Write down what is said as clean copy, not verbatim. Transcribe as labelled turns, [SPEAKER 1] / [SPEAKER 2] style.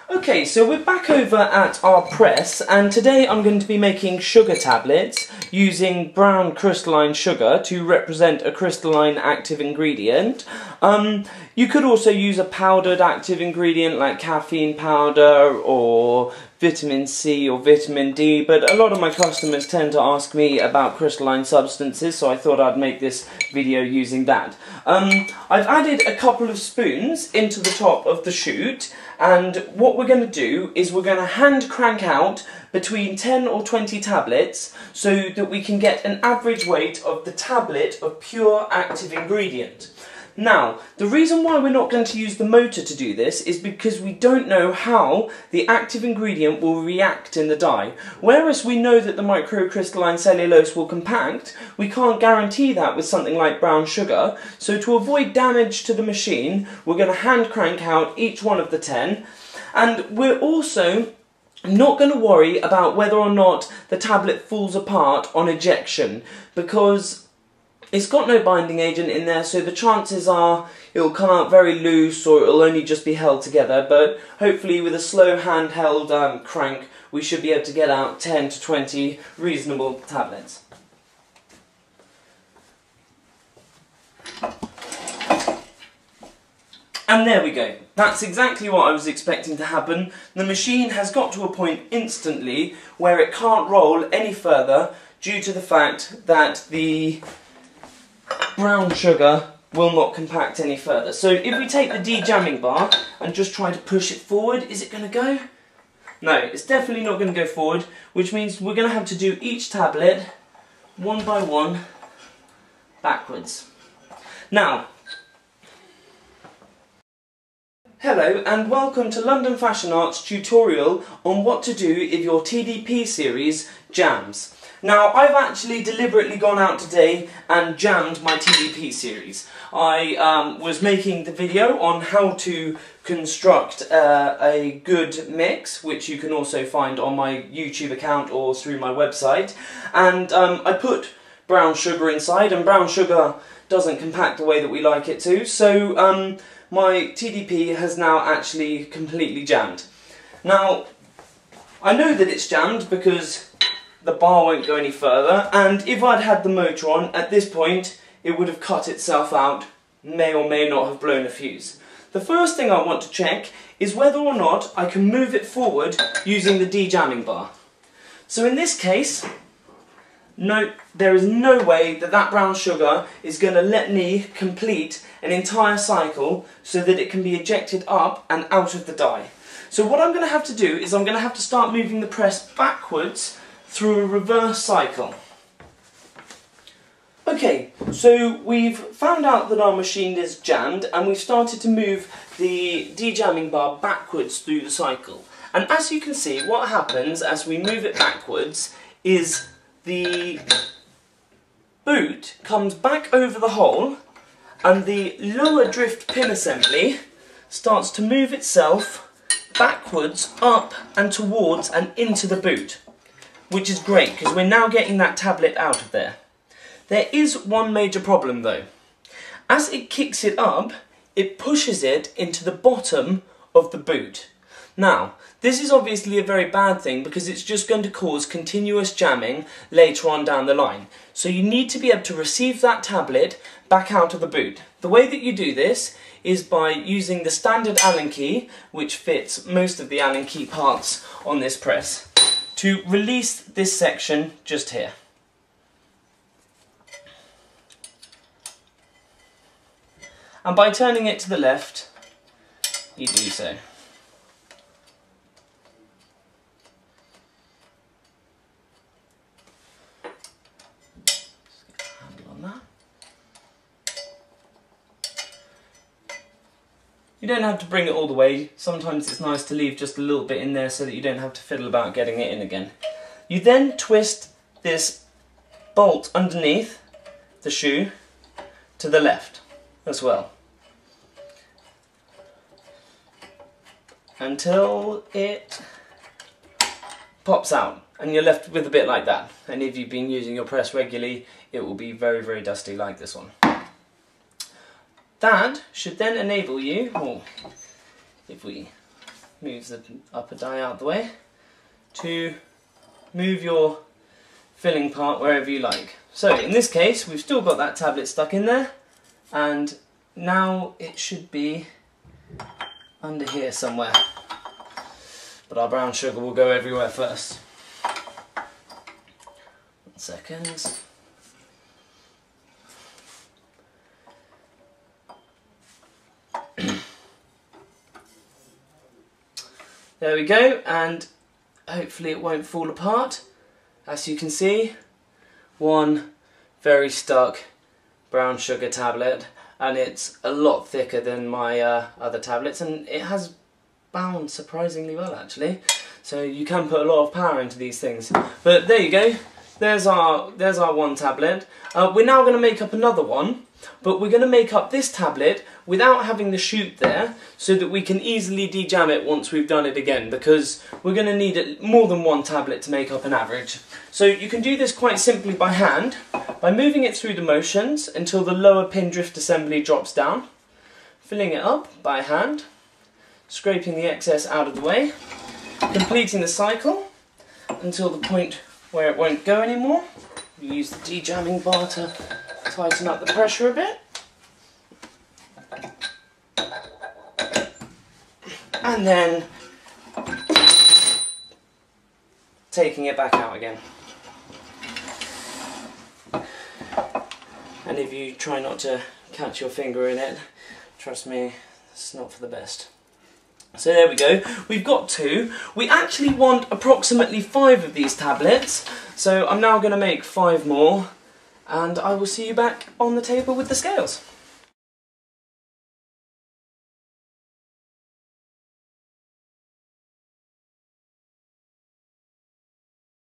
[SPEAKER 1] Okay, so we're back over at our press, and today I'm going to be making sugar tablets using brown crystalline sugar to represent a crystalline active ingredient. You could also use a powdered active ingredient like caffeine powder or vitamin C or vitamin D, but a lot of my customers tend to ask me about crystalline substances, so I thought I'd make this video using that. I've added a couple of spoons into the top of the chute, and what we're going to do is we're going to hand crank out between 10 or 20 tablets so that we can get an average weight of the tablet of pure active ingredient. Now, the reason why we're not going to use the motor to do this is because we don't know how the active ingredient will react in the dye. Whereas we know that the microcrystalline cellulose will compact, we can't guarantee that with something like brown sugar. So to avoid damage to the machine, we're going to hand crank out each one of the 10. And we're also not going to worry about whether or not the tablet falls apart on ejection, because it's got no binding agent in there, so the chances are it'll come out very loose or it'll only just be held together, but hopefully with a slow handheld crank we should be able to get out 10 to 20 reasonable tablets. And there we go. That's exactly what I was expecting to happen. The machine has got to a point instantly where it can't roll any further due to the fact that the brown sugar will not compact any further. So if we take the de-jamming bar and just try to push it forward, is it going to go? No, it's definitely not going to go forward, which means we're going to have to do each tablet one by one backwards. Now, hello and welcome to London Fashion Art's tutorial on what to do if your TDP series jams. Now, I've actually deliberately gone out today and jammed my TDP series. I was making the video on how to construct a good mix, which you can also find on my YouTube account or through my website, and I put brown sugar inside, and brown sugar doesn't compact the way that we like it to, so my TDP has now actually completely jammed. Now, I know that it's jammed because the bar won't go any further, and if I'd had the motor on, at this point it would have cut itself out, may or may not have blown a fuse. The first thing I want to check is whether or not I can move it forward using the de-jamming bar. So in this case, no, there is no way that that brown sugar is going to let me complete an entire cycle so that it can be ejected up and out of the die. So what I'm going to have to do is I'm going to have to start moving the press backwards through a reverse cycle. Okay, so we've found out that our machine is jammed and we've started to move the de-jamming bar backwards through the cycle. And as you can see, what happens as we move it backwards is the boot comes back over the hole and the lower drift pin assembly starts to move itself backwards, up and towards and into the boot, which is great because we're now getting that tablet out of there. There is one major problem though. As it kicks it up, it pushes it into the bottom of the boot. Now, this is obviously a very bad thing because it's just going to cause continuous jamming later on down the line. So you need to be able to receive that tablet back out of the boot. The way that you do this is by using the standard Allen key, which fits most of the Allen key parts on this press, to release this section just here. And by turning it to the left, you do so. Just get a handle on that. You don't have to bring it all the way. Sometimes it's nice to leave just a little bit in there so that you don't have to fiddle about getting it in again. You then twist this bolt underneath the shoe to the left as well, until it pops out and you're left with a bit like that. And if you've been using your press regularly, it will be very, very dusty like this one. That should then enable you, or if we move the upper die out the way, to move your filling part wherever you like. So in this case we've still got that tablet stuck in there, and now it should be under here somewhere. But our brown sugar will go everywhere first. 1 second. There we go, and hopefully it won't fall apart. As you can see, one very stuck brown sugar tablet, and it's a lot thicker than my other tablets, and it has bound surprisingly well actually. So you can put a lot of power into these things. But there you go, there's our one tablet. We're now going to make up another one, but we're going to make up this tablet without having the chute there, so that we can easily de-jam it once we've done it again, because we're going to need more than one tablet to make up an average. So you can do this quite simply by hand, by moving it through the motions until the lower pin drift assembly drops down, filling it up by hand, scraping the excess out of the way, completing the cycle until the point where it won't go anymore. You use the de-jamming bar to tighten up the pressure a bit. And then taking it back out again. And if you try not to catch your finger in it, trust me, it's not for the best. So there we go, we've got 2. We actually want approximately 5 of these tablets, so I'm now going to make 5 more, and I will see you back on the table with the scales.